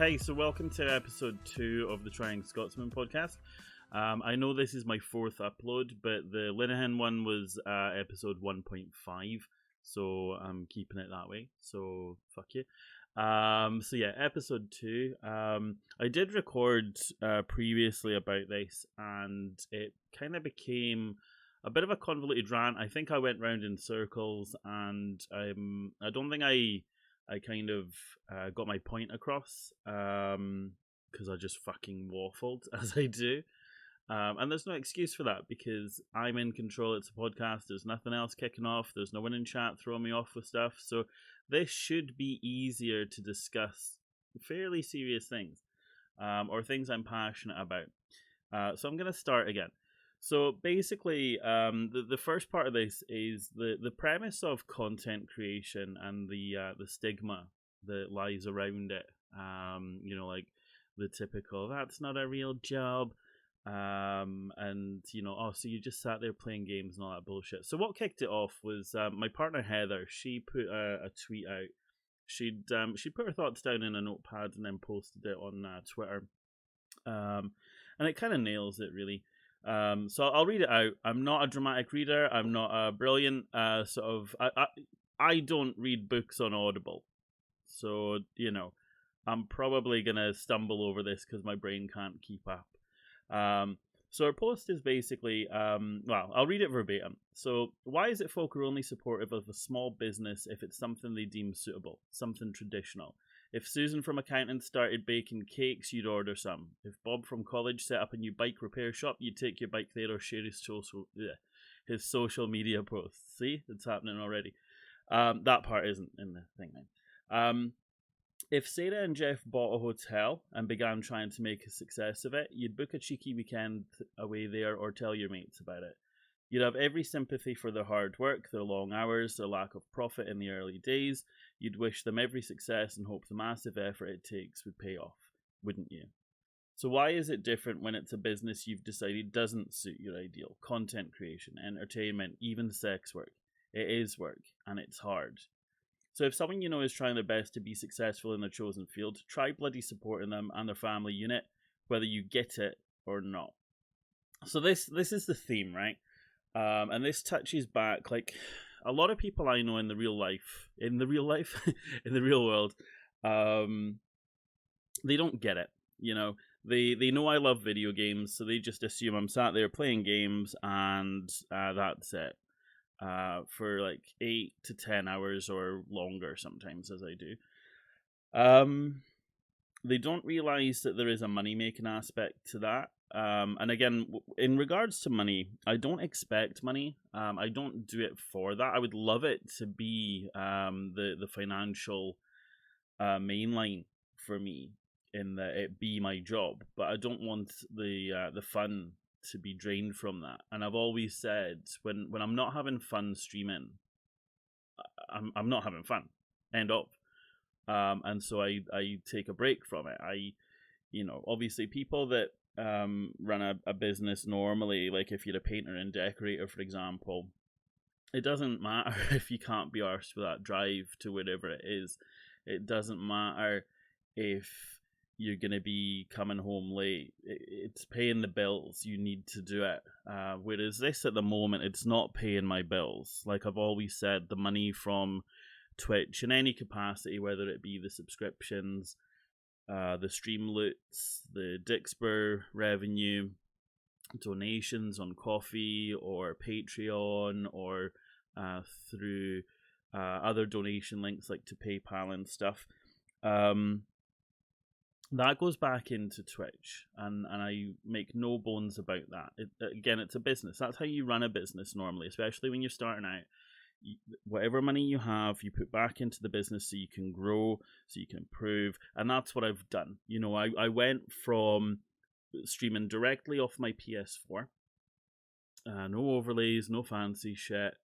Hey, so welcome to episode 2 of the Trying Scotsman podcast. I know this is my 4th upload, but the Linehan one was episode 1.5, so I'm keeping it that way, so fuck you. So yeah, episode 2. I did record previously about this, and it kind of became a bit of a convoluted rant. I think I went round in circles, and I don't think I kind of got my point across, because I just fucking waffled, as I do. And there's no excuse for that, because I'm in control. It's a podcast. There's nothing else kicking off. There's no one in chat throwing me off with stuff. So this should be easier to discuss fairly serious things, or things I'm passionate about. So I'm going to start again. So basically, the first part of this is the premise of content creation and the stigma that lies around it. Like the typical, that's not a real job, and so you just sat there playing games and all that bullshit. So what kicked it off was my partner Heather. She put a tweet out. She'd put her thoughts down in a notepad and then posted it on Twitter, and it kind of nails it really. So I'll read it out. I'm not a dramatic reader. I'm not a brilliant I don't read books on Audible. So, I'm probably going to stumble over this because my brain can't keep up. So our post is basically, I'll read it verbatim. So, why is it folk are only supportive of a small business if it's something they deem suitable, something traditional? If Susan from accounting started baking cakes, you'd order some. If Bob from college set up a new bike repair shop, you'd take your bike there or share his social media posts. See? It's happening already. That part isn't in the thing now. If Sarah and Jeff bought a hotel and began trying to make a success of it, you'd book a cheeky weekend away there or tell your mates about it. You'd have every sympathy for their hard work, their long hours, their lack of profit in the early days. You'd wish them every success and hope the massive effort it takes would pay off, wouldn't you? So why is it different when it's a business you've decided doesn't suit your ideal? Content creation, entertainment, even sex work. It is work, and it's hard. So if someone you know is trying their best to be successful in their chosen field, try bloody supporting them and their family unit, whether you get it or not. So this is the theme, right? And this touches back, like, a lot of people I know in the real world, they don't get it. They know I love video games, so they just assume I'm sat there playing games, and that's it. For like 8 to 10 hours or longer sometimes, as I do. They don't realize that there is a money-making aspect to that. And again, in regards to money, I don't expect money. I don't do it for that. I would love it to be the financial mainline for me, in that it be my job. But I don't want the fun to be drained from that. And I've always said, when I'm not having fun streaming, I'm not having fun. End of. And so I take a break from it. Obviously people that run a business normally, like if you're a painter and decorator, for example, it doesn't matter if you can't be arsed with that drive to wherever it is. It doesn't matter if you're going to be coming home late. It's paying the bills. You need to do it. Whereas this at the moment, it's not paying my bills. Like I've always said, the money from Twitch in any capacity, whether it be the subscriptions, the stream loots, the Dixper revenue, donations on Coffee or Patreon, or through other donation links like to PayPal and stuff, that goes back into Twitch, and I make no bones about that. Again, it's a business. That's how you run a business normally, especially when you're starting out. Whatever money you have, you put back into the business so you can grow, so you can improve, and that's what I've done. I went from streaming directly off my PS4, no overlays, no fancy shit,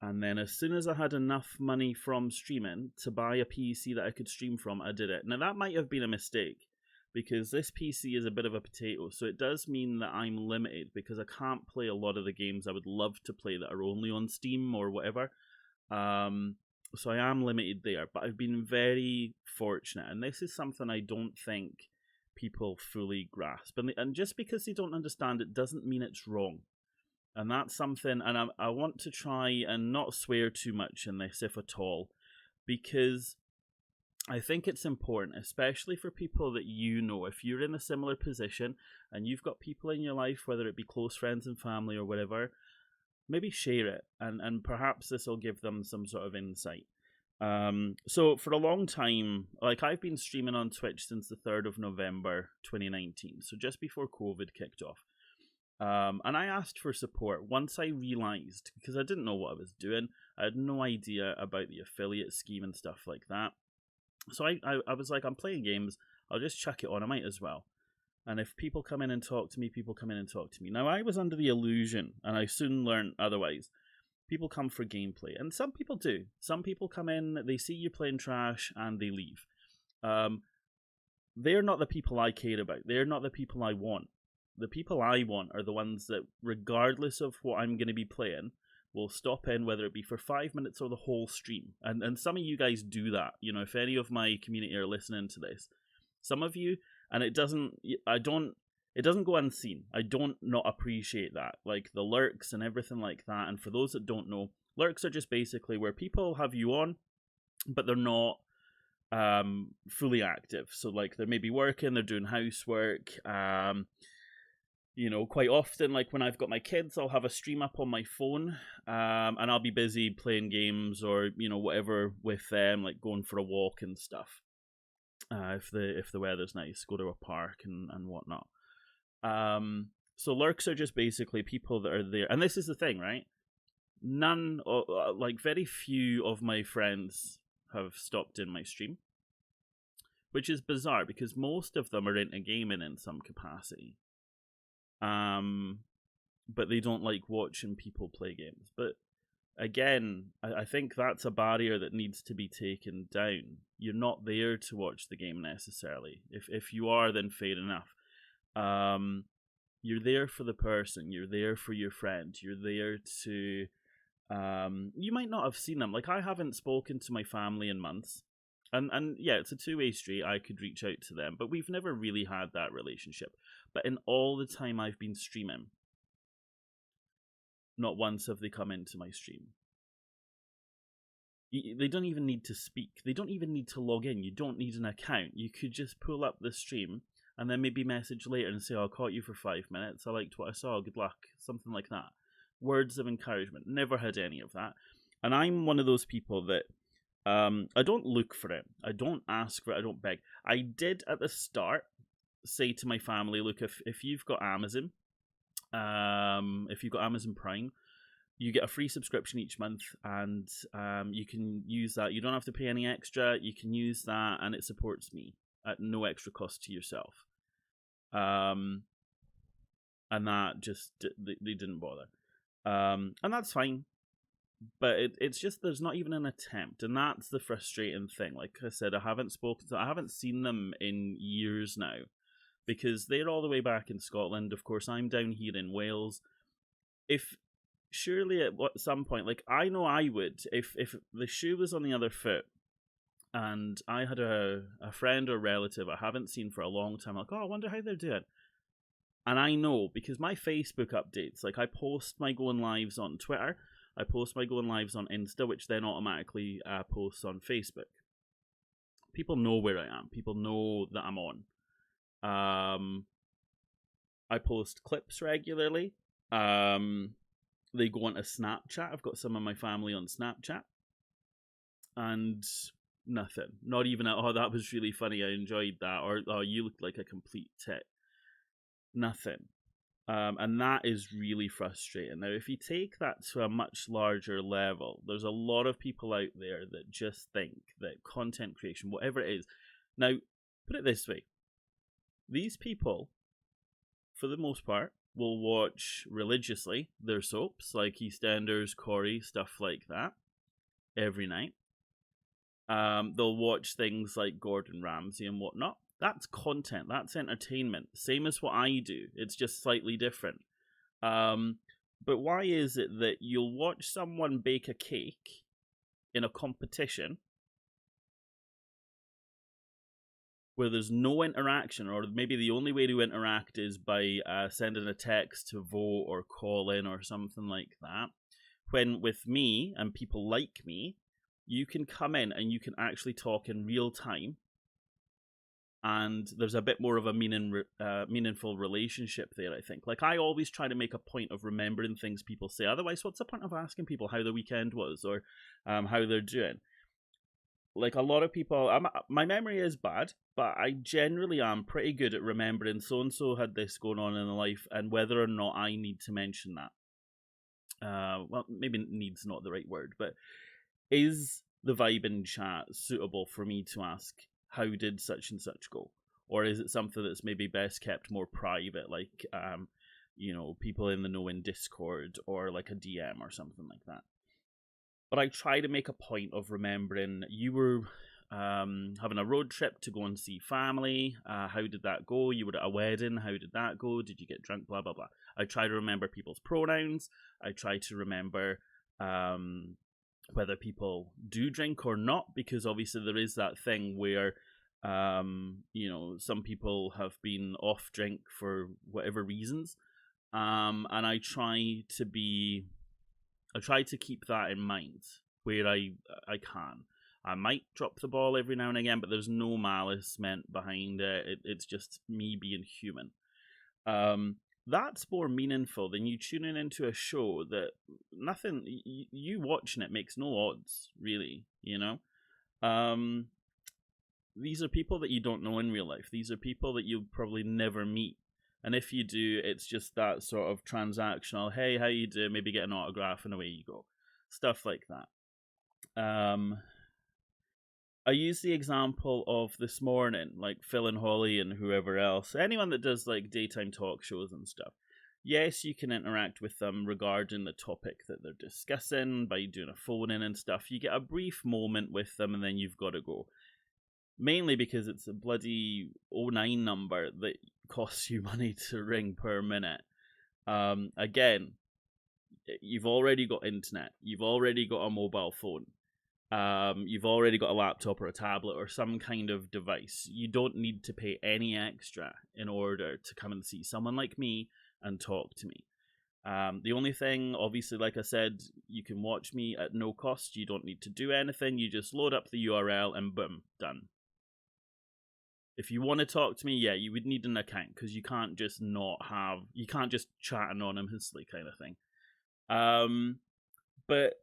and then as soon as I had enough money from streaming to buy a PC that I could stream from, I did it. Now that might have been a mistake, because this PC is a bit of a potato, so it does mean that I'm limited, because I can't play a lot of the games I would love to play that are only on Steam or whatever. So I am limited there, but I've been very fortunate, and this is something I don't think people fully grasp. And just because they don't understand it doesn't mean it's wrong. And that's something, and I want to try and not swear too much in this, if at all, because I think it's important, especially for people that you know, if you're in a similar position and you've got people in your life, whether it be close friends and family or whatever, maybe share it, and perhaps this will give them some sort of insight. So for a long time, like, I've been streaming on Twitch since the 3rd of November 2019, so just before COVID kicked off. And I asked for support once I realized, because I didn't know what I was doing. I had no idea about the affiliate scheme and stuff like that. So I was like, I'm playing games, I'll just chuck it on, I might as well. And if people come in and talk to me, people come in and talk to me. Now, I was under the illusion, and I soon learned otherwise, people come for gameplay. And some people do. Some people come in, they see you playing trash, and they leave. They're not the people I care about. They're not the people I want. The people I want are the ones that, regardless of what I'm going to be playing, will stop in, whether it be for 5 minutes or the whole stream. And some of you guys do that. You know, if any of my community are listening to this, some of you, and it doesn't go unseen. I don't not appreciate that. Like the lurks and everything like that. And for those that don't know, lurks are just basically where people have you on, but they're not fully active. So like, they may be working, they're doing housework. You know, quite often, like when I've got my kids, I'll have a stream up on my phone, and I'll be busy playing games or, you know, whatever with them, like going for a walk and stuff. If the weather's nice, go to a park and whatnot. So lurks are just basically people that are there, and this is the thing, right? Like very few of my friends have stopped in my stream, which is bizarre because most of them are into gaming in some capacity. But they don't like watching people play games. But again, I think that's a barrier that needs to be taken down. You're not there to watch the game necessarily. If you are, then fair enough. You're there for the person. You're there for your friend. You're there to... you might not have seen them. Like, I haven't spoken to my family in months. And yeah, it's a two-way street. I could reach out to them, but we've never really had that relationship. But in all the time I've been streaming, not once have they come into my stream. They don't even need to speak. They don't even need to log in. You don't need an account. You could just pull up the stream and then maybe message later and say, oh, I caught you for 5 minutes. I liked what I saw. Good luck. Something like that. Words of encouragement. Never had any of that. And I'm one of those people that I don't look for it. I don't ask for it. I don't beg. I did at the start say to my family, look, if you've got Amazon, if you've got Amazon Prime, you get a free subscription each month, and you can use that. You don't have to pay any extra. You can use that, and it supports me at no extra cost to yourself. And that just, they didn't bother. And that's fine. But it's just, there's not even an attempt, and that's the frustrating thing. Like I said, I haven't seen them in years now, because they're all the way back in Scotland. Of course, I'm down here in Wales. Surely at some point, like, I know I would, if the shoe was on the other foot, and I had a friend or relative I haven't seen for a long time, like, oh, I wonder how they're doing. And I know, because my Facebook updates, like, I post my going lives on Twitter, I post my going lives on Insta, which then automatically posts on Facebook. People know where I am. People know that I'm on. I post clips regularly. They go onto Snapchat. I've got some of my family on Snapchat. And nothing. Not even, oh, that was really funny, I enjoyed that. Or, oh, you looked like a complete tit. Nothing. And that is really frustrating. Now, if you take that to a much larger level, there's a lot of people out there that just think that content creation, whatever it is... Now, put it this way. These people, for the most part, will watch religiously their soaps, like EastEnders, Corrie, stuff like that, every night. They'll watch things like Gordon Ramsay and whatnot. That's content. That's entertainment. Same as what I do. It's just slightly different. But why is it that you'll watch someone bake a cake in a competition where there's no interaction, or maybe the only way to interact is by sending a text to vote or call in or something like that. When with me and people like me, you can come in and you can actually talk in real time, and there's a bit more of a meaningful relationship there, I think. Like, I always try to make a point of remembering things people say. Otherwise, what's the point of asking people how their weekend was, or how they're doing? Like, a lot of people, my memory is bad, but I generally am pretty good at remembering so-and-so had this going on in their life, and whether or not I need to mention that. Well, maybe need's not the right word, but is the vibe in chat suitable for me to ask, how did such and such go? Or is it something that's maybe best kept more private, like, people in the know in Discord, or like a DM or something like that? But I try to make a point of remembering you were having a road trip to go and see family. How did that go? You were at a wedding. How did that go? Did you get drunk? Blah, blah, blah. I try to remember people's pronouns. I try to remember whether people do drink or not, because obviously there is that thing where some people have been off drink for whatever reasons, and I try to keep that in mind where I can. I might drop the ball every now and again, but there's no malice meant behind it. It's just me being human. That's more meaningful than you tuning into a show that nothing, you watching it makes no odds, really, These are people that you don't know in real life. These are people that you'll probably never meet. And if you do, it's just that sort of transactional, hey, how you doing? Maybe get an autograph and away you go. Stuff like that. I use the example of this morning, like Phil and Holly and whoever else, anyone that does like daytime talk shows and stuff. Yes, you can interact with them regarding the topic that they're discussing by doing a phone in and stuff. You get a brief moment with them and then you've got to go. Mainly because it's a bloody 09 number that costs you money to ring per minute. Again, you've already got internet. You've already got a mobile phone. You've already got a laptop or a tablet or some kind of device. You don't need to pay any extra in order to come and see someone like me and talk to me. The only thing, obviously, like I said, you can watch me at no cost. You don't need to do anything. You just load up the URL and boom, done. If you want to talk to me, yeah, you would need an account, because you can't just chat anonymously kind of thing. But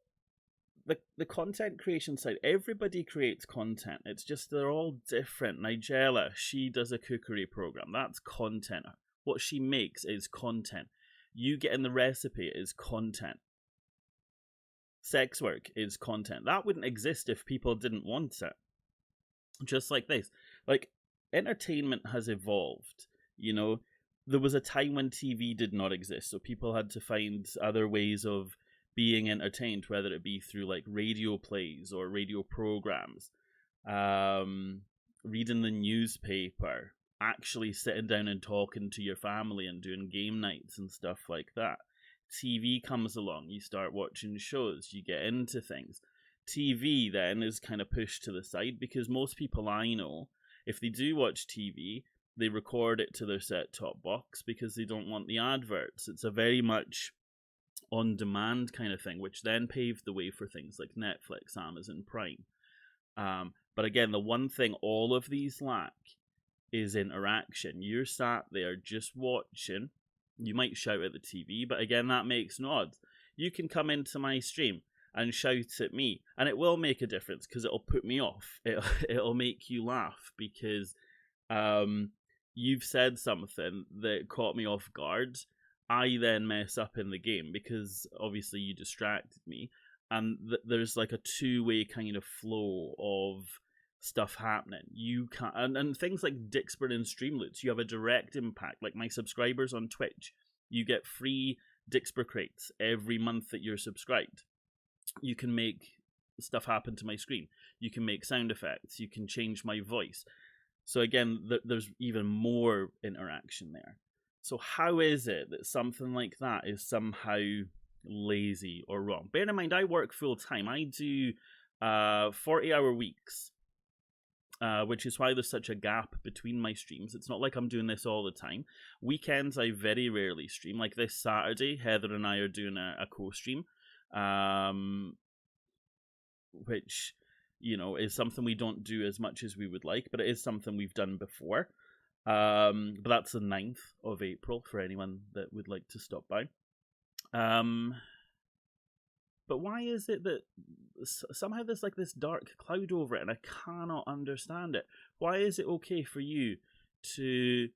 the content creation side, everybody creates content. It's just they're all different. Nigella, she does a cookery program. That's content. What she makes is content. You getting the recipe is content. Sex work is content. That wouldn't exist if people didn't want it. Just like this. Like, entertainment has evolved. There was a time when TV did not exist, so people had to find other ways of being entertained, whether it be through like radio plays or radio programs, reading the newspaper, actually sitting down and talking to your family and doing game nights and stuff like that. TV comes along, you start watching shows, you get into things. TV then is kind of pushed to the side, because most people I know, if they do watch TV, they record it to their set-top box because they don't want the adverts. It's a very much on-demand kind of thing, which then paved the way for things like Netflix, Amazon Prime. But again, the one thing all of these lack is interaction. You're sat there just watching. You might shout at the TV, but again, that makes no odds. You can come into my stream and shout at me, and it will make a difference because it'll put me off. It'll make you laugh because you've said something that caught me off guard. I then mess up in the game because obviously you distracted me, and there's like a two-way kind of flow of stuff happening. You can't, and things like Dixburn and Streamloots, you have a direct impact. Like my subscribers on Twitch, you get free Dixburn crates every month that you're subscribed. You can make stuff happen to my screen. You can make sound effects. You can change my voice. So again, there's even more interaction there. So how is it that something like that is somehow lazy or wrong? Bear in mind, I work full time. I do 40-hour weeks, which is why there's such a gap between my streams. It's not like I'm doing this all the time. Weekends, I very rarely stream. Like this Saturday, Heather and I are doing a co-stream, which, is something we don't do as much as we would like, but it is something we've done before. But that's the 9th of April for anyone that would like to stop by. But why is it that somehow there's like this dark cloud over it, and I cannot understand it? Why is it okay for you to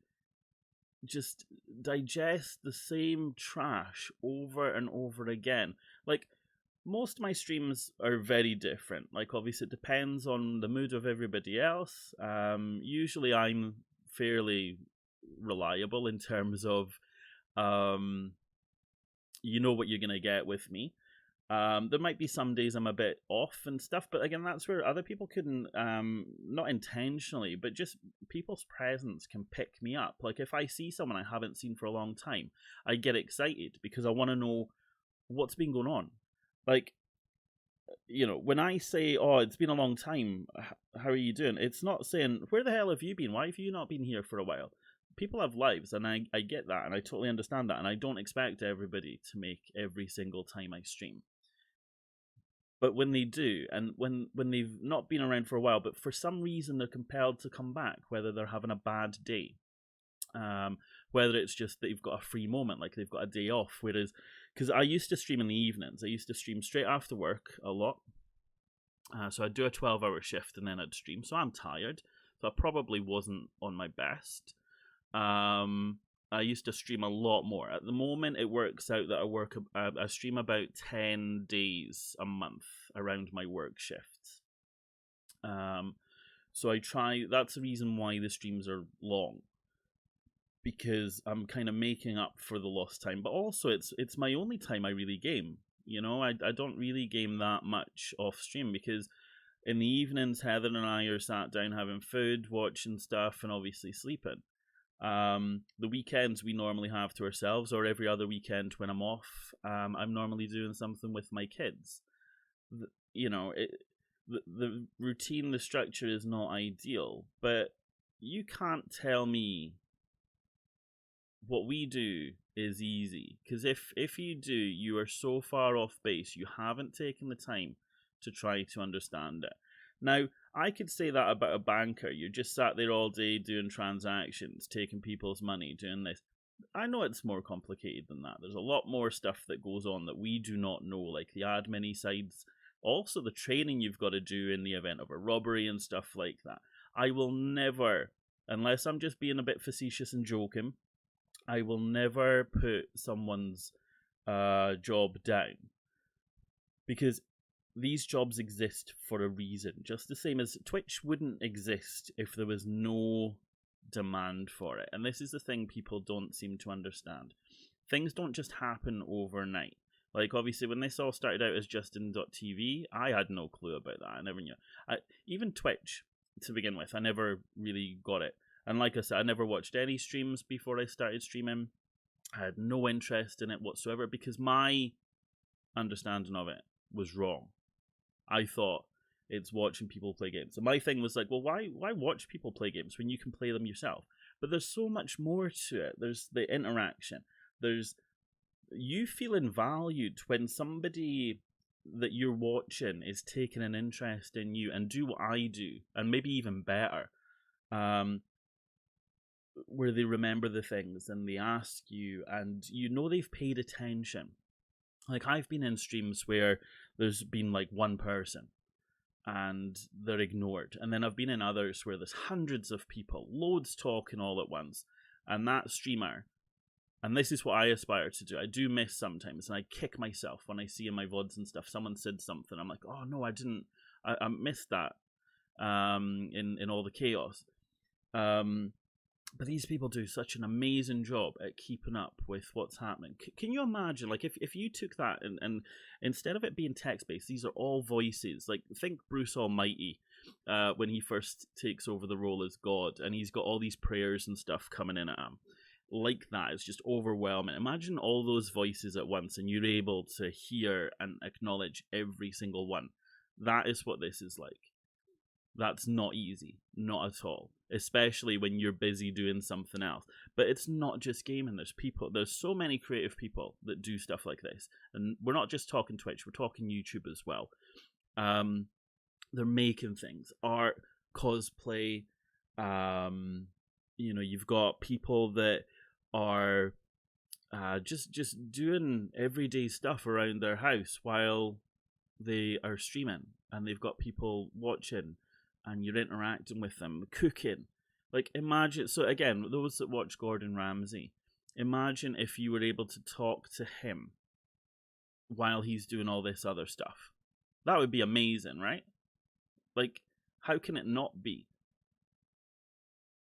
just digest the same trash over and over again? Like, most of my streams are very different. Like, obviously, it depends on the mood of everybody else. Usually, I'm fairly reliable in terms of, you know what you're going to get with me. There might be some days I'm a bit off and stuff, but again, that's where other people can, not intentionally, but just people's presence can pick me up. Like, if I see someone I haven't seen for a long time, I get excited because I want to know what's been going on. Like, when I say, oh, it's been a long time, how are you doing? It's not saying, where the hell have you been? Why have you not been here for a while? People have lives, and I get that, and I totally understand that, and I don't expect everybody to make every single time I stream. But when they do, and when they've not been around for a while, but for some reason they're compelled to come back, whether they're having a bad day, whether it's just that they've got a free moment, like they've got a day off, whereas, because I used to stream in the evenings, I used to stream straight after work a lot, so I'd do a 12-hour shift and then I'd stream, so I'm tired, so I probably wasn't on my best. I used to stream a lot more. At the moment, it works out that I stream about 10 days a month around my work shifts. So I try. That's the reason why the streams are long, because I'm kind of making up for the lost time. But also, it's my only time I really game. I don't really game that much off stream, because in the evenings, Heather and I are sat down having food, watching stuff, and obviously sleeping. The weekends we normally have to ourselves, or every other weekend when I'm off, I'm normally doing something with my kids. The routine, the structure is not ideal, but you can't tell me what we do is easy, because if you do, you are so far off base, you haven't taken the time to try to understand it. Now, I could say that about a banker. You're just sat there all day doing transactions, taking people's money, doing this. I know it's more complicated than that. There's a lot more stuff that goes on that we do not know, like the admin sides, also the training you've got to do in the event of a robbery and stuff like that. I will never, unless I'm just being a bit facetious and joking, I will never put someone's job down, because these jobs exist for a reason, just the same as Twitch wouldn't exist if there was no demand for it. And this is the thing people don't seem to understand. Things don't just happen overnight. Like, obviously, when this all started out as Justin.tv, I had no clue about that. I never knew. Even Twitch, to begin with, I never really got it. And like I said, I never watched any streams before I started streaming. I had no interest in it whatsoever, because my understanding of it was wrong. I thought it's watching people play games. So my thing was like, well, why watch people play games when you can play them yourself? But there's so much more to it. There's the interaction. There's you feeling valued when somebody that you're watching is taking an interest in you and do what I do, and maybe even better, where they remember the things and they ask you, and they've paid attention. Like, I've been in streams where there's been like one person and they're ignored, and then I've been in others where there's hundreds of people, loads talking all at once, and that streamer, and this is what I aspire to do, I do miss sometimes, and I kick myself when I see in my VODs and stuff, someone said something, I'm like, oh no, I missed that in all the chaos. But these people do such an amazing job at keeping up with what's happening. Can you imagine, like, if you took that and instead of it being text-based, these are all voices. Like, think Bruce Almighty when he first takes over the role as God, and he's got all these prayers and stuff coming in at him. Like that, it's just overwhelming. Imagine all those voices at once, and you're able to hear and acknowledge every single one. That is what this is like. That's not easy, not at all, especially when you're busy doing something else. But it's not just gaming. There's so many creative people that do stuff like this. And we're not just talking Twitch, we're talking YouTube as well. They're making things, art, cosplay. You've got people that are just doing everyday stuff around their house while they are streaming, and they've got people watching, and you're interacting with them, cooking. Like, imagine, so again, those that watch Gordon Ramsay, imagine if you were able to talk to him while he's doing all this other stuff. That would be amazing, right? Like, how can it not be?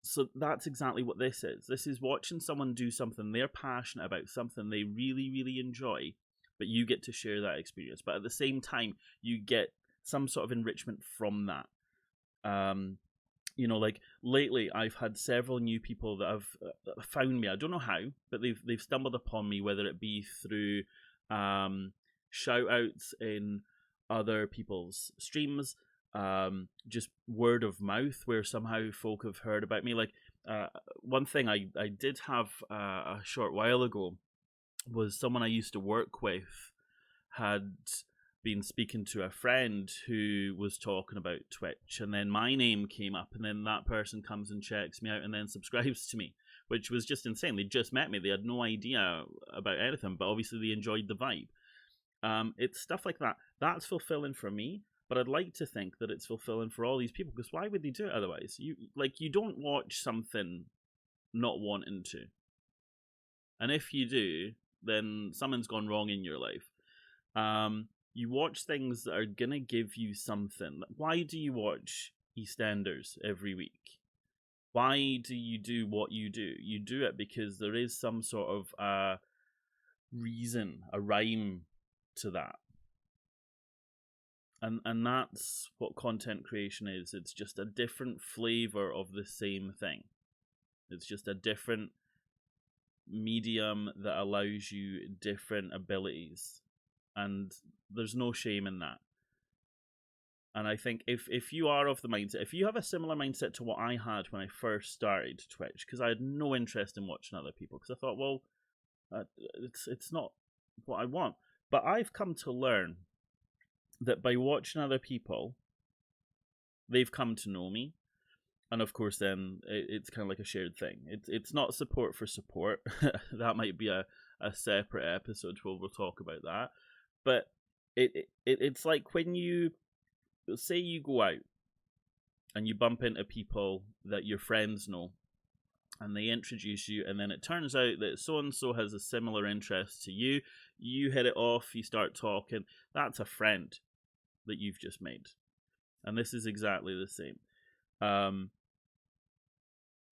So that's exactly what this is. This is watching someone do something they're passionate about, something they really, really enjoy, but you get to share that experience. But at the same time, you get some sort of enrichment from that. Like lately, I've had several new people that have found me. I don't know how, but they've stumbled upon me, whether it be through shout outs in other people's streams, just word of mouth, where somehow folk have heard about me. Like one thing I did have a short while ago was someone I used to work with had been speaking to a friend who was talking about Twitch, and then my name came up, and then that person comes and checks me out and then subscribes to me, which was just insane. They just met me, they had no idea about anything, but obviously they enjoyed the vibe. It's stuff like that that's fulfilling for me, but I'd like to think that it's fulfilling for all these people, because why would they do it otherwise? You don't watch something not wanting to, and if you do, then something's gone wrong in your life. You watch things that are gonna give you something. Why do you watch EastEnders every week? Why do you do what you do? You do it because there is some sort of reason, a rhyme to that. And that's what content creation is. It's just a different flavor of the same thing. It's just a different medium that allows you different abilities. And there's no shame in that. And I think if you are of the mindset, if you have a similar mindset to what I had when I first started Twitch, because I had no interest in watching other people, because I thought, well, it's not what I want. But I've come to learn that by watching other people, they've come to know me. And of course, then it's kind of like a shared thing. It's not support for support. That might be a separate episode where we'll talk about that. But it's like when you say you go out and you bump into people that your friends know, and they introduce you, and then it turns out that so and so has a similar interest to you. You hit it off. You start talking. That's a friend that you've just made, and this is exactly the same.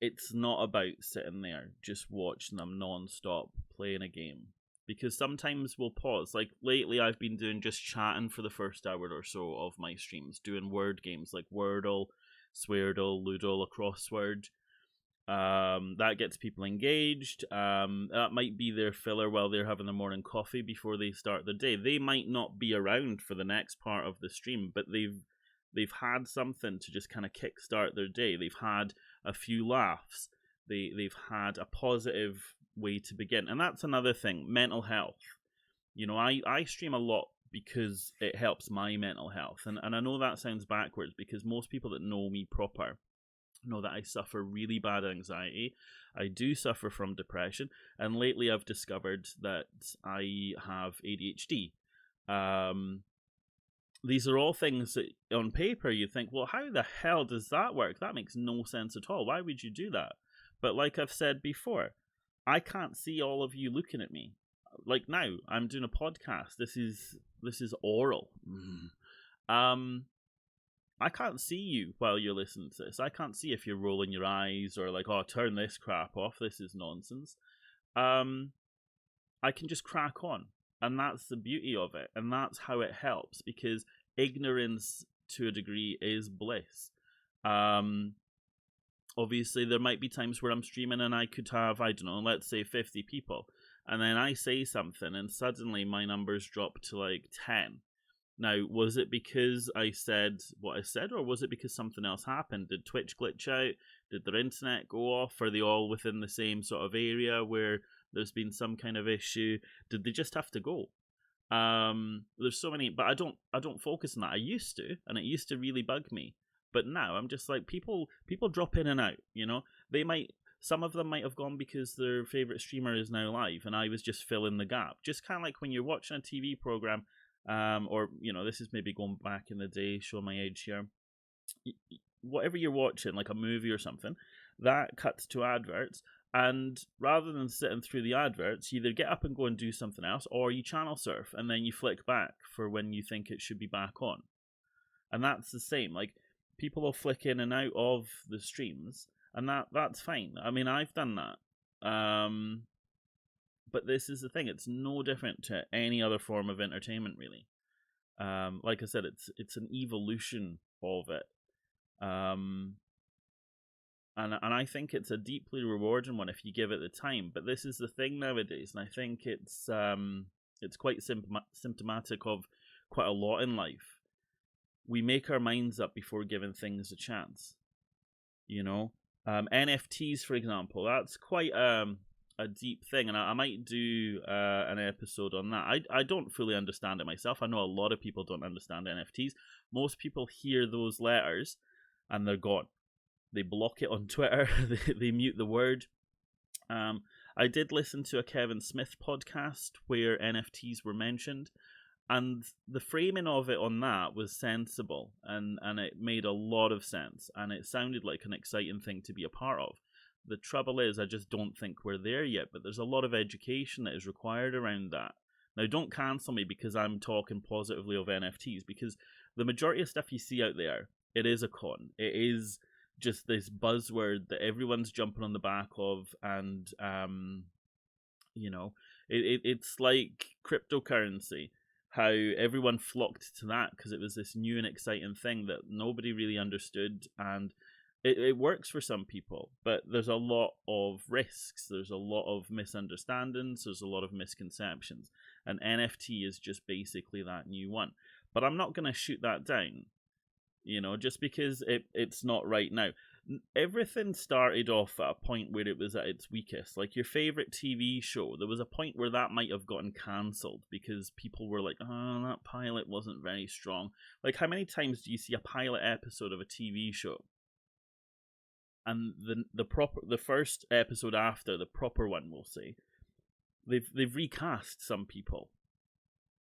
It's not about sitting there just watching them non-stop playing a game. Because sometimes we'll pause. Like lately I've been doing just chatting for the first hour or so of my streams, doing word games like Wordle, Sweardle, Ludo, a crossword. That gets people engaged. That might be their filler while they're having their morning coffee before they start their day. They might not be around for the next part of the stream, but they've had something to just kind of kickstart their day. They've had a few laughs. They've had a positive way to begin. And that's another thing, mental health. I stream a lot because it helps my mental health. And I know that sounds backwards, because most people that know me proper know that I suffer really bad anxiety. I do suffer from depression. And lately I've discovered that I have ADHD. These are all things that on paper you think, well, how the hell does that work? That makes no sense at all. Why would you do that? But like I've said before, I can't see all of you looking at me. Like now, I'm doing a podcast. This is oral. I can't see you while you're listening to this. I can't see if you're rolling your eyes or like, oh, turn this crap off. This is nonsense. I can just crack on. And that's the beauty of it. And that's how it helps, because ignorance to a degree is bliss. Obviously, there might be times where I'm streaming and I could have, I don't know, let's say 50 people. And then I say something and suddenly my numbers drop to like 10. Now, was it because I said what I said, or was it because something else happened? Did Twitch glitch out? Did their internet go off? Are they all within the same sort of area where there's been some kind of issue? Did they just have to go? There's so many, but I don't focus on that. I used to, and it used to really bug me. But now I'm just like, people drop in and out. Some of them might have gone because their favorite streamer is now live, and I was just filling the gap. Just kind of like when you're watching a TV program, or this is maybe going back in the day, show my age here. Whatever you're watching, like a movie or something, that cuts to adverts. And rather than sitting through the adverts, you either get up and go and do something else, or you channel surf and then you flick back for when you think it should be back on. And that's the same. Like, people will flick in and out of the streams, and that's fine. I mean, I've done that. But this is the thing. It's no different to any other form of entertainment, really. Like I said, it's an evolution of it. And I think it's a deeply rewarding one if you give it the time. But this is the thing nowadays, and I think it's quite symptomatic of quite a lot in life. We make our minds up before giving things a chance. NFTs, for example, that's quite a deep thing, and I might do an episode on that. I don't fully understand it myself. I know a lot of people don't understand NFTs. Most people hear those letters and they're gone. They block it on Twitter. They mute the word. I did listen to a Kevin Smith podcast where NFTs were mentioned, and the framing of it on that was sensible, and it made a lot of sense, and it sounded like an exciting thing to be a part of. The trouble is, I just don't think we're there yet, but there's a lot of education that is required around that. Now, don't cancel me because I'm talking positively of NFTs, because the majority of stuff you see out there, it is a con. It is just this buzzword that everyone's jumping on the back of, and it's like cryptocurrency, how everyone flocked to that because it was this new and exciting thing that nobody really understood, and it works for some people, but there's a lot of risks, there's a lot of misunderstandings, there's a lot of misconceptions, and NFT is just basically that new one. But I'm not going to shoot that down, just because it's not right now. Everything started off at a point where it was at its weakest. Like your favorite TV show, there was a point where that might have gotten cancelled because people were like, oh, that pilot wasn't very strong. Like, how many times do you see a pilot episode of a TV show, and the first episode after, the proper one, we'll say, they've recast some people?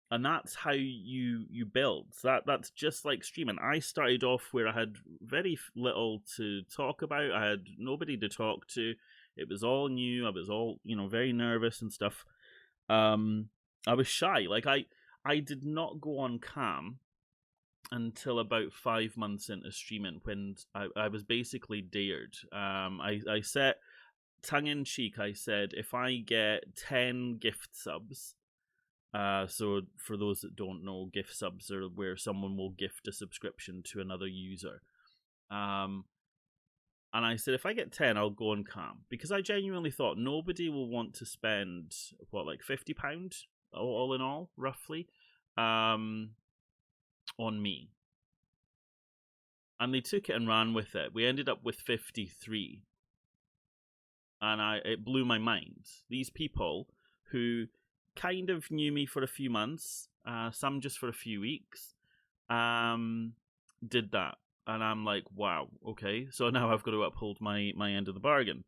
And that's how you build. So that's just like streaming. I started off where I had very little to talk about. I had nobody to talk to. It was all new. I was all, very nervous and stuff. I was shy. Like, I did not go on cam until about 5 months into streaming, when I was basically dared. I set, tongue in cheek, I said, if I get 10 gift subs, so for those that don't know, gift subs are where someone will gift a subscription to another user. And I said, if I get 10, I'll go on cam, because I genuinely thought nobody will want to spend like £50 all in all, roughly, on me. And they took it and ran with it. We ended up with 53, and it blew my mind. These people who kind of knew me for a few months, some just for a few weeks, did that. And I'm like, wow, okay, so now I've got to uphold my end of the bargain.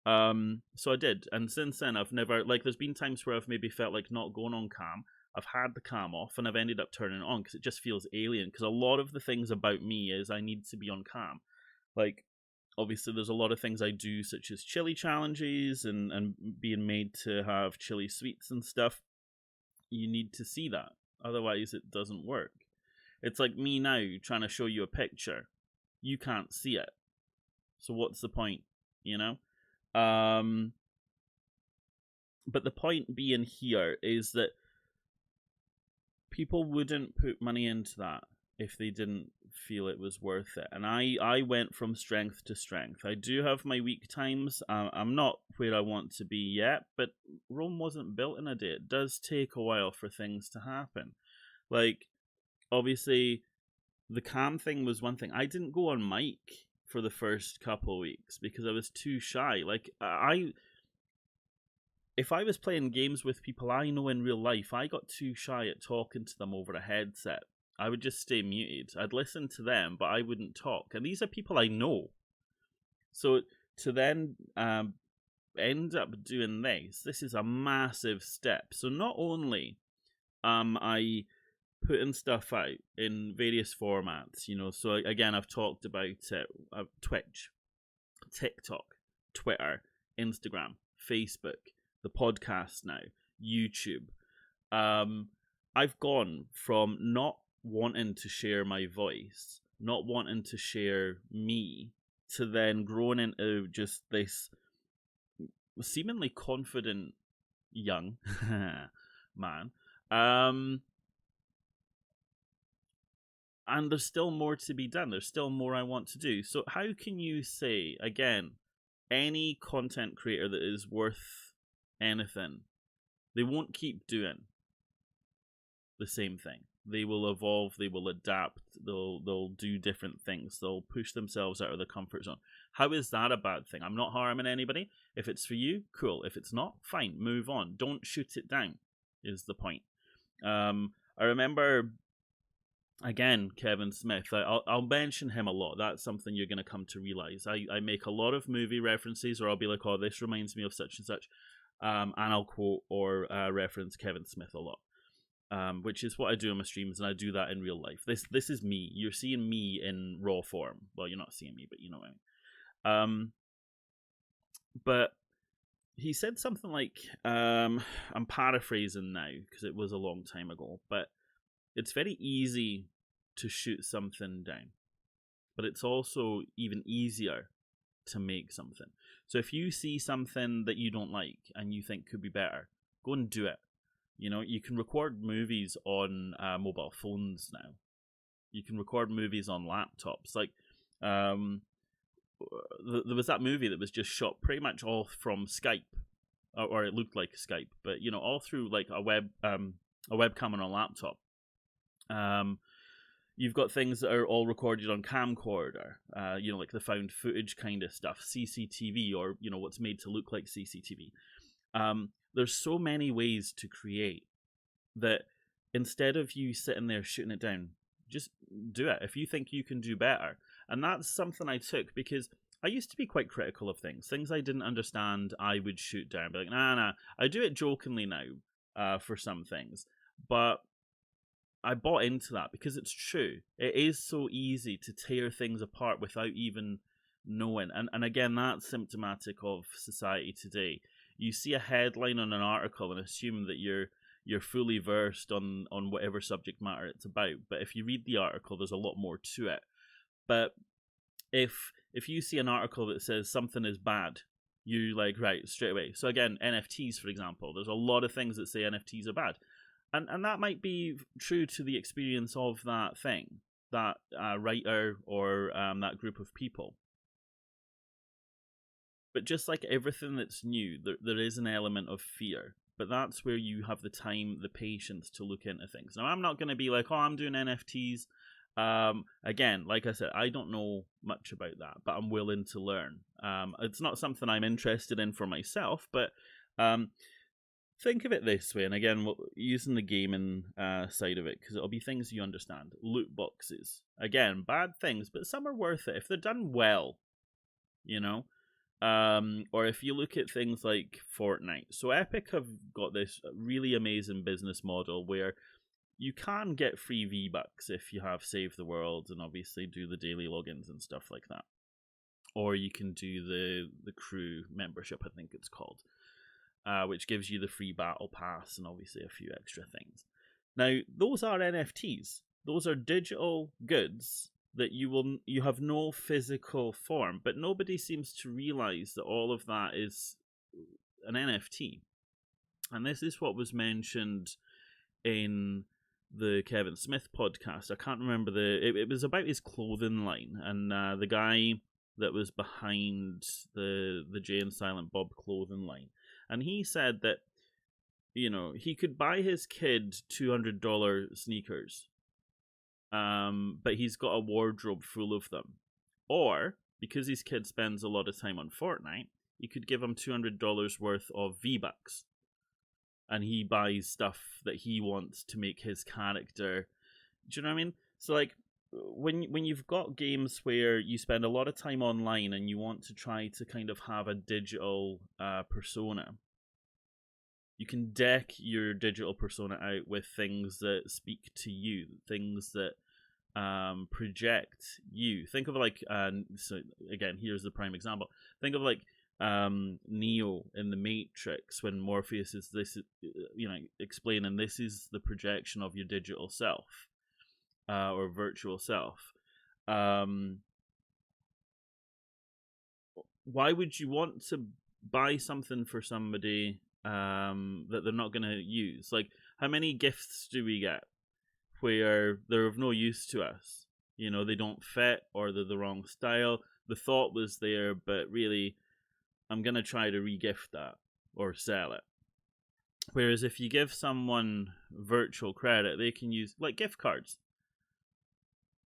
So I did, and since then I've never, there's been times where I've maybe felt like not going on cam. I've had the cam off and I've ended up turning it on because it just feels alien, because a lot of the things about me is I need to be on cam. Like, obviously there's a lot of things I do, such as chili challenges and being made to have chili sweets and stuff. You need to see that, otherwise it doesn't work. It's like me now trying to show you a picture. You can't see it, so what's the point, But the point being here is that people wouldn't put money into that if they didn't feel it was worth it. And I went from strength to strength. I do have my weak times. I'm not where I want to be yet, but Rome wasn't built in a day. It does take a while for things to happen. Like, obviously the cam thing was one thing. I didn't go on mic for the first couple of weeks because I was too shy. Like, if I was playing games with people I know in real life, I got too shy at talking to them over a headset. I would just stay muted. I'd listen to them, but I wouldn't talk. And these are people I know. So to then end up doing this is a massive step. So not only I putting stuff out in various formats, so again, I've talked about Twitch, TikTok, Twitter, Instagram, Facebook, the podcast now, YouTube. I've gone from not wanting to share my voice, not wanting to share me, to then growing into just this seemingly confident young man. And there's still more to be done. There's still more I want to do. So how can you say, again, any content creator that is worth anything, they won't keep doing the same thing. They will evolve, they will adapt, they'll do different things, they'll push themselves out of their comfort zone. How is that a bad thing? I'm not harming anybody. If it's for you, cool. If it's not, fine, move on. Don't shoot it down, is the point. I remember, again, Kevin Smith. I'll mention him a lot. That's something you're going to come to realize. I make a lot of movie references, or I'll be like, oh, this reminds me of such and such, and I'll quote or reference Kevin Smith a lot. Which is what I do on my streams, and I do that in real life. This is me. You're seeing me in raw form. Well, you're not seeing me, but you know what I mean. But he said something like, I'm paraphrasing now because it was a long time ago, but it's very easy to shoot something down, but it's also even easier to make something. So if you see something that you don't like and you think could be better, go and do it. You can record movies on mobile phones now. You can record movies on laptops. Like, there was that movie that was just shot pretty much all from Skype, or it looked like Skype, but all through like a webcam on a laptop. You've got things that are all recorded on camcorder. Like the found footage kind of stuff, CCTV, or what's made to look like CCTV. There's so many ways to create that instead of you sitting there shooting it down, just do it if you think you can do better. And that's something I took, because I used to be quite critical of things I didn't understand. I would shoot down, be like, nah. I do it jokingly now for some things, but I bought into that because it's true. It is so easy to tear things apart without even knowing. And again, that's symptomatic of society today. You see a headline on an article and assume that you're fully versed on whatever subject matter it's about. But if you read the article, there's a lot more to it. But if you see an article that says something is bad, you like, right, straight away. So again, NFTs, for example, there's a lot of things that say NFTs are bad. And that might be true to the experience of that thing, that writer or that group of people. But just like everything that's new, there is an element of fear. But that's where you have the time, the patience to look into things. Now, I'm not going to be like, oh, I'm doing NFTs. Again, like I said, I don't know much about that, but I'm willing to learn. It's not something I'm interested in for myself, but think of it this way. And again, using the gaming side of it, because it'll be things you understand. Loot boxes. Again, bad things, but some are worth it if they're done well, or if you look at things like Fortnite. So Epic have got this really amazing business model where you can get free V-Bucks if you have Save the World and obviously do the daily logins and stuff like that. Or you can do the crew membership, I think it's called, which gives you the free battle pass and obviously a few extra things. Now, those are NFTs. Those are digital goods that you have no physical form, but nobody seems to realize that all of that is an NFT. And this is what was mentioned in the Kevin Smith podcast. I can't remember it was about his clothing line, and the guy that was behind the Jay and Silent Bob clothing line. And he said that, he could buy his kid $200 sneakers but he's got a wardrobe full of them. Or, because his kid spends a lot of time on Fortnite, you could give him $200 worth of V-Bucks. And he buys stuff that he wants to make his character. Do you know what I mean? So, like, when you've got games where you spend a lot of time online and you want to try to kind of have a digital persona, you can deck your digital persona out with things that speak to you, things that project you. Think of like, so again, here's the prime example. Think of like Neo in the Matrix when Morpheus is explaining this is the projection of your digital self or virtual self. Why would you want to buy something for somebody that they're not going to use? Like, how many gifts do we get where they're of no use to us? They don't fit, or they're the wrong style. The thought was there, but really, I'm going to try to regift that or sell it. Whereas if you give someone virtual credit, they can use, like, gift cards.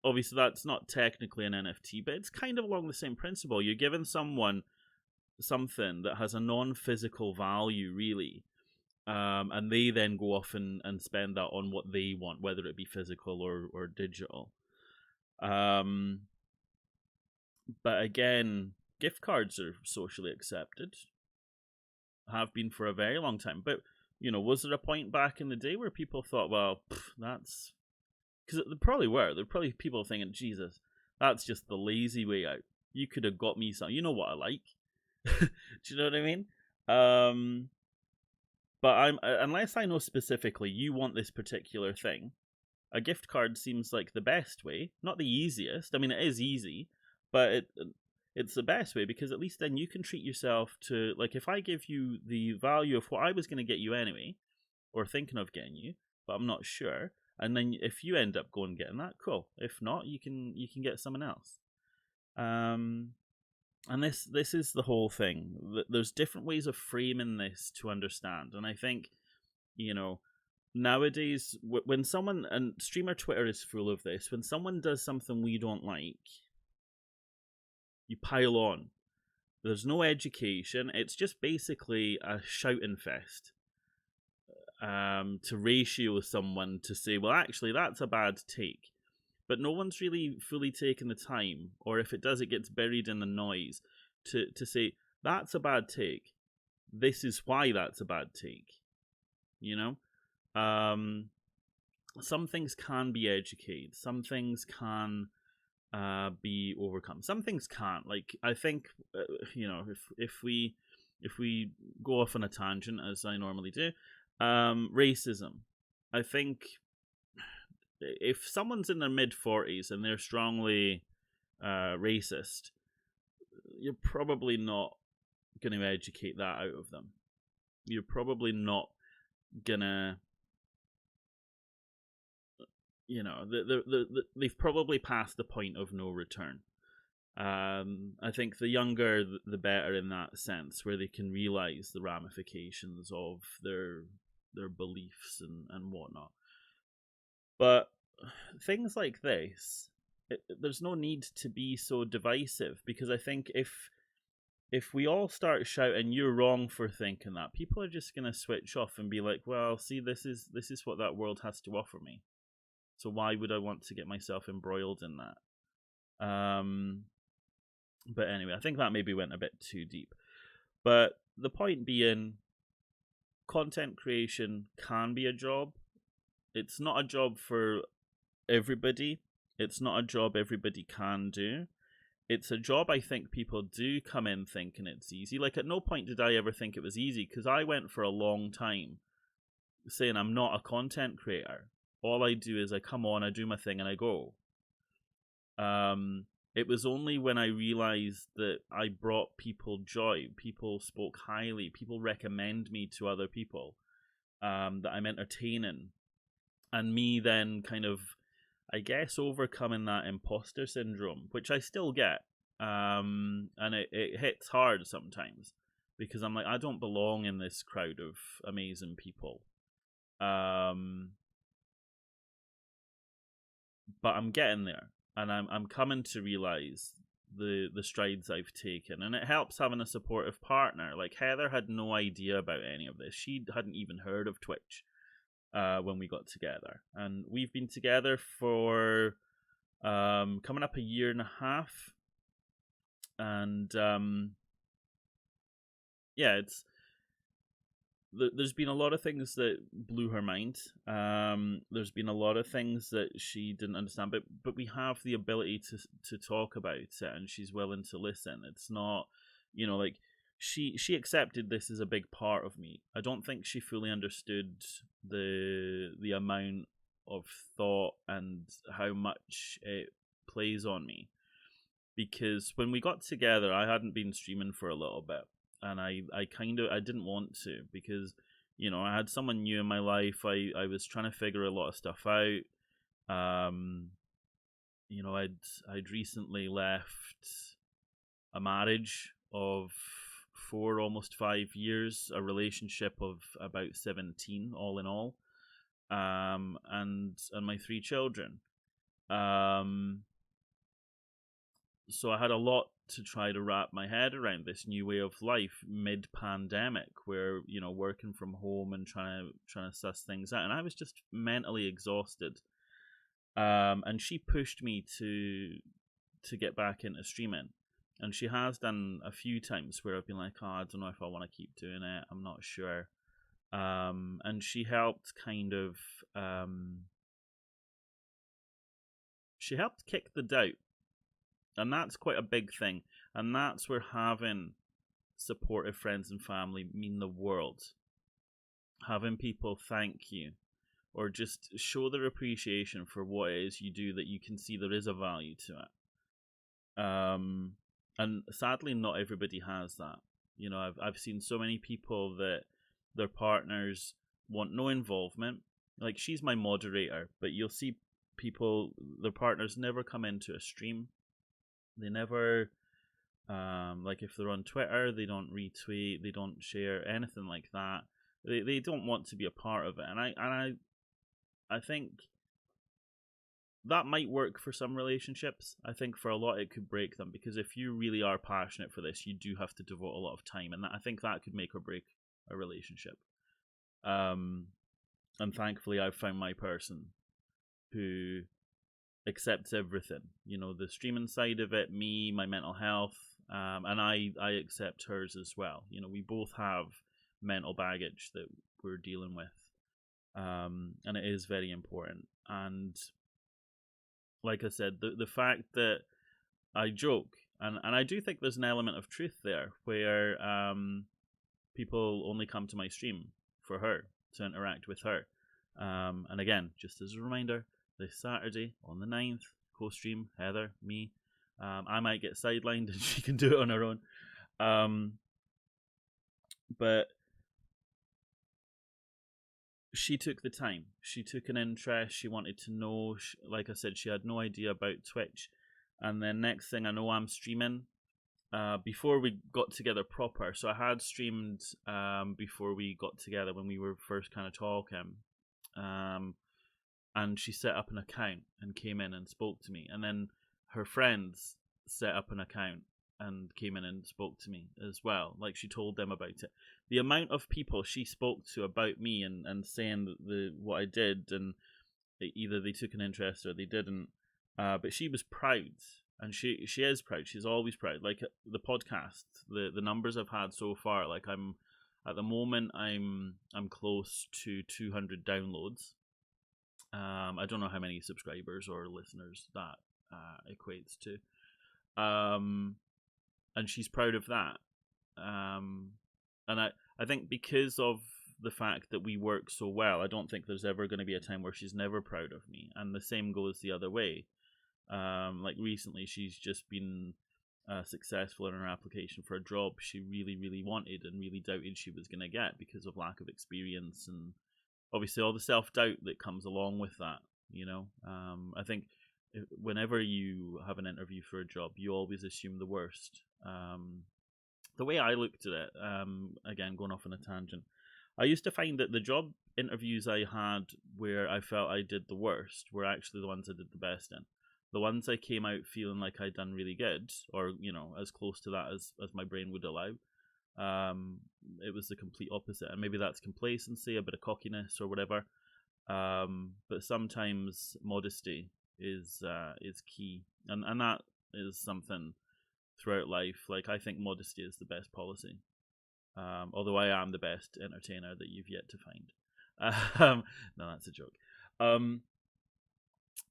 Obviously, that's not technically an NFT, but it's kind of along the same principle. You're giving someone something that has a non-physical value, really, and they then go off and spend that on what they want, whether it be physical or digital. But again, gift cards are socially accepted, have been for a very long time. But, was there a point back in the day where people thought, well, that's... Because there probably were. There were probably people thinking, Jesus, that's just the lazy way out. You could have got me something. You know what I like. Do you know what I mean? But unless I know specifically you want this particular thing, a gift card seems like the best way. Not the easiest. I mean, it is easy, but it's the best way, because at least then you can treat yourself to, like, if I give you the value of what I was going to get you anyway, or thinking of getting you, but I'm not sure, and then if you end up going and getting that, cool. If not, you can get someone else. And this is the whole thing. There's different ways of framing this to understand, and I think, nowadays when someone, and streamer Twitter is full of this, when someone does something we don't like, you pile on. There's no education. It's just basically a shouting fest. To ratio someone to say, well, actually, that's a bad take. But no one's really fully taken the time, or if it does, it gets buried in the noise, to say, that's a bad take. This is why that's a bad take. Some things can be educated. Some things can be overcome. Some things can't. Like, I think, if we go off on a tangent, as I normally do, racism. I think if someone's in their mid-40s and they're strongly racist, you're probably not going to educate that out of them. You're probably not going to... they've probably passed the point of no return. I think the younger, the better in that sense, where they can realize the ramifications of their beliefs and whatnot. But things like this, there's no need to be so divisive, because I think if we all start shouting, you're wrong for thinking that, people are just going to switch off and be like, well, see, this is what that world has to offer me. So why would I want to get myself embroiled in that? But anyway, I think that maybe went a bit too deep. But the point being, content creation can be a job. It's not a job for everybody. It's not a job everybody can do. It's a job I think people do come in thinking it's easy. Like, at no point did I ever think it was easy, because I went for a long time saying I'm not a content creator. All I do is I come on, I do my thing, and I go. It was only when I realized that I brought people joy, people spoke highly, people recommend me to other people, that I'm entertaining, and me then kind of, I guess, overcoming that imposter syndrome, which I still get, and it hits hard sometimes, because I'm like, I don't belong in this crowd of amazing people. but I'm getting there, and I'm coming to realize the strides I've taken, and it helps having a supportive partner. Like Heather had no idea about any of this; she hadn't even heard of Twitch when we got together, and we've been together for coming up a year and a half, and yeah, there's been a lot of things that blew her mind. There's been a lot of things that she didn't understand, but we have the ability to talk about it, and she's willing to listen. It's not, like she accepted this as a big part of me. I don't think she fully understood the amount of thought and how much it plays on me, because when we got together, I hadn't been streaming for a little bit, and I didn't want to, because I had someone new in my life. I was trying to figure a lot of stuff out. I'd recently left a marriage of 4, almost 5 years, a relationship of about 17 all in all, and my 3 children. So I had a lot to try to wrap my head around this new way of life mid-pandemic, where working from home and trying to suss things out, and I was just mentally exhausted. And she pushed me to get back into streaming, and she has done a few times where I've been like, oh, I don't know if I want to keep doing it. I'm not sure. And she helped she helped kick the doubt. And that's quite a big thing. And that's where having supportive friends and family mean the world. Having people thank you, or just show their appreciation for what it is you do, that you can see there is a value to it. And sadly, not everybody has that. I've seen so many people that their partners want no involvement. Like, she's my moderator, but you'll see people, their partners never come into a stream. They never, like if they're on Twitter, they don't retweet, they don't share anything like that. They don't want to be a part of it, and I think that might work for some relationships. I think for a lot it could break them, because if you really are passionate for this, you do have to devote a lot of time, and I think that could make or break a relationship. And thankfully, I've found my person who accepts everything, the streaming side of it, me, my mental health, and I accept hers as well. We both have mental baggage that we're dealing with, and it is very important. And like I said, the fact that I joke, and I do think there's an element of truth there, where people only come to my stream for her, to interact with her. And again, just as a reminder, this Saturday on the 9th, co-stream, Heather, me. I might get sidelined and she can do it on her own. But she took the time. She took an interest. She wanted to know. Like I said, she had no idea about Twitch. And then next thing I know, I'm streaming. Before we got together proper. So I had streamed before we got together, when we were first kind of talking. And she set up an account and came in and spoke to me. And then her friends set up an account and came in and spoke to me as well. Like, she told them about it. The amount of people she spoke to about me and saying what I did, and either they took an interest or they didn't. But she was proud, and she is proud. She's always proud. Like the podcast, the numbers I've had so far. Like, at the moment I'm close to 200 downloads. I don't know how many subscribers or listeners that equates to. And she's proud of that. And I think because of the fact that we work so well, I don't think there's ever going to be a time where she's never proud of me. And the same goes the other way. Like recently, she's just been successful in her application for a job she really, really wanted and really doubted she was going to get because of lack of experience and obviously all the self-doubt that comes along with that. I think whenever you have an interview for a job, you always assume the worst. The way I looked at it, again, going off on a tangent, I used to find that the job interviews I had where I felt I did the worst were actually the ones I did the best in. The ones I came out feeling like I'd done really good, or as close to that as my brain would allow, it was the complete opposite. And maybe that's complacency, a bit of cockiness, or whatever. But sometimes modesty is key, and that is something throughout life. Like, I think modesty is the best policy. Although I am the best entertainer that you've yet to find. No, that's a joke.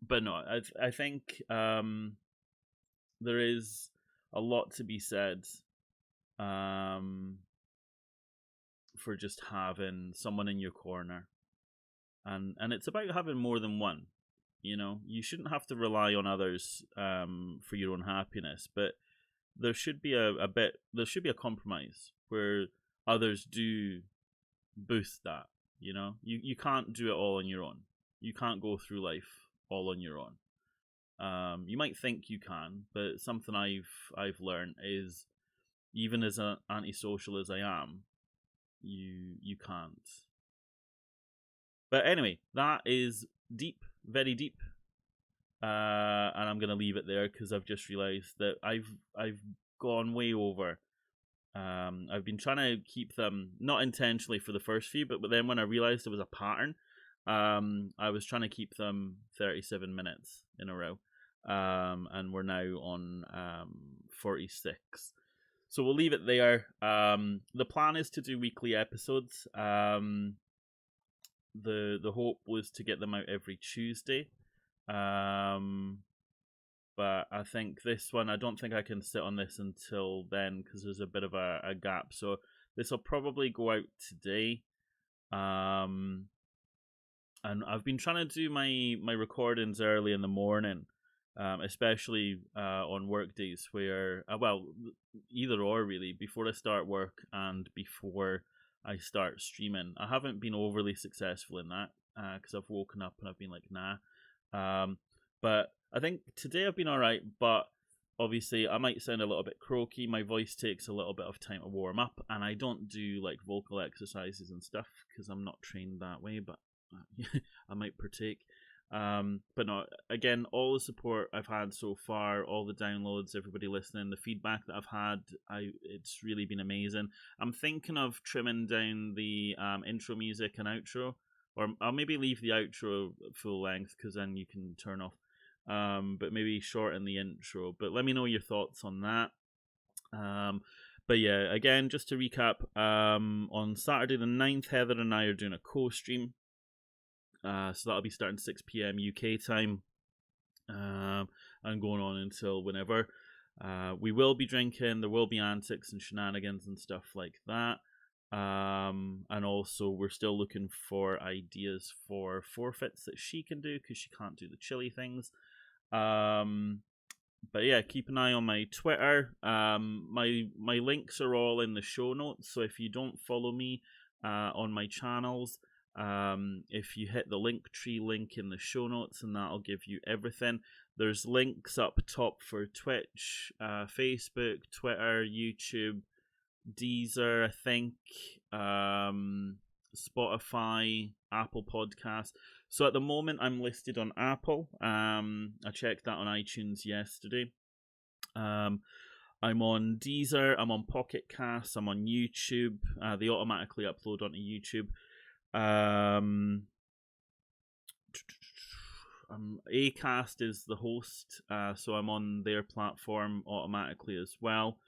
But no, I think there is a lot to be said for just having someone in your corner, and it's about having more than one. You shouldn't have to rely on others for your own happiness, but there should be there should be a compromise where others do boost that. You can't do it all on your own. You can't go through life all on your own. You might think you can, but something I've learned is, even as antisocial as I am, you can't. But anyway, that is deep, very deep, and I'm gonna leave it there because I've just realised that I've gone way over. I've been trying to keep them, not intentionally for the first few, but then when I realised there was a pattern, I was trying to keep them 37 minutes in a row, and we're now on 46. So we'll leave it there. The plan is to do weekly episodes. The hope was to get them out every Tuesday. But I think this one, I don't think I can sit on this until then because there's a bit of a gap. So this will probably go out today. And I've been trying to do my recordings early in the morning, especially on work days where, well, either or really, before I start work and before I start streaming. I haven't been overly successful in that because I've woken up and I've been like, nah. But I think today I've been alright, but obviously I might sound a little bit croaky. My voice takes a little bit of time to warm up, and I don't do like vocal exercises and stuff because I'm not trained that way, but I might partake. But no, again, all the support I've had so far, all the downloads, everybody listening, the feedback that I've had, it's really been amazing. I'm thinking of trimming down the intro music and outro, or I'll maybe leave the outro full length because then you can turn off. But maybe shorten the intro. But let me know your thoughts on that. But yeah, again, just to recap, on Saturday the 9th, Heather and I are doing a co-stream. So that'll be starting 6 p.m. UK time, and going on until whenever. We will be drinking. There will be antics and shenanigans and stuff like that. And also we're still looking for ideas for forfeits that she can do because she can't do the chili things. But yeah, keep an eye on my Twitter. My links are all in the show notes. So if you don't follow me on my channels, if you hit the Linktree link in the show notes, and that'll give you everything. There's links up top for Twitch, Facebook, Twitter, YouTube, Deezer, I think, Spotify, Apple Podcasts. So at the moment I'm listed on Apple. I checked that on iTunes yesterday. I'm on Deezer, I'm on Pocket Casts, I'm on YouTube. They automatically upload onto YouTube. Acast is the host, so I'm on their platform automatically as well.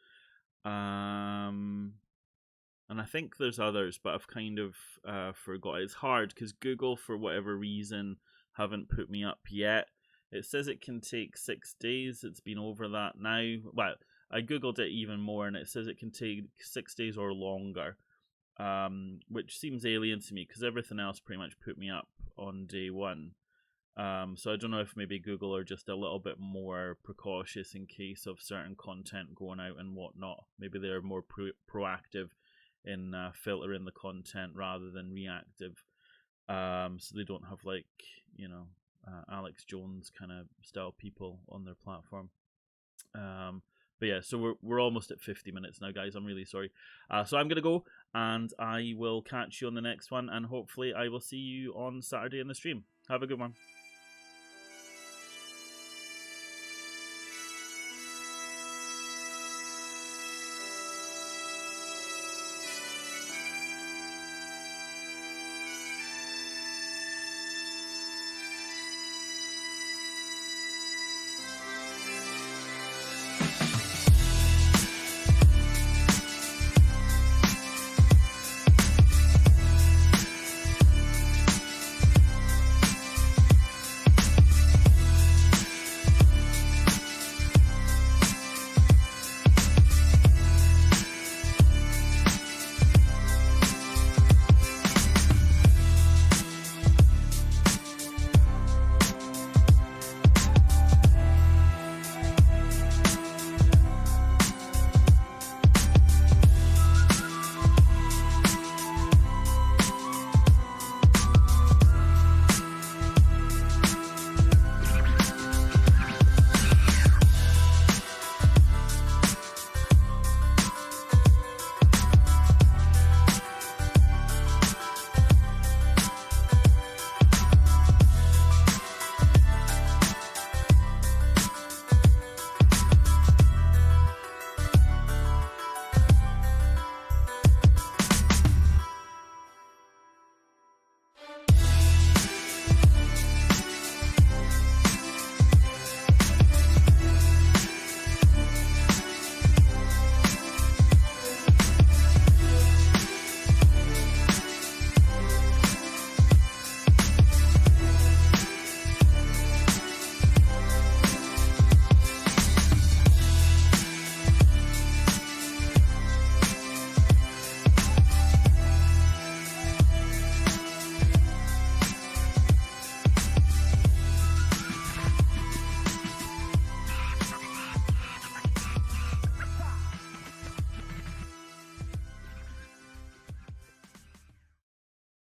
And I think there's others, but I've kind of forgot. It's hard because Google, for whatever reason, haven't put me up yet. It says it can take 6 days. It's been over that now. Well, I googled it even more, and it says it can take 6 days or longer, which seems alien to me because everything else pretty much put me up on day one. So I don't know if maybe Google are just a little bit more precautious in case of certain content going out and whatnot. Maybe they're more proactive in filtering the content rather than reactive. So they don't have like, Alex Jones kind of style people on their platform. But yeah, so we're almost at 50 minutes now, guys. I'm really sorry. So I'm going to go. and I will catch you on the next one, and hopefully I will see you on Saturday in the stream. Have a good one.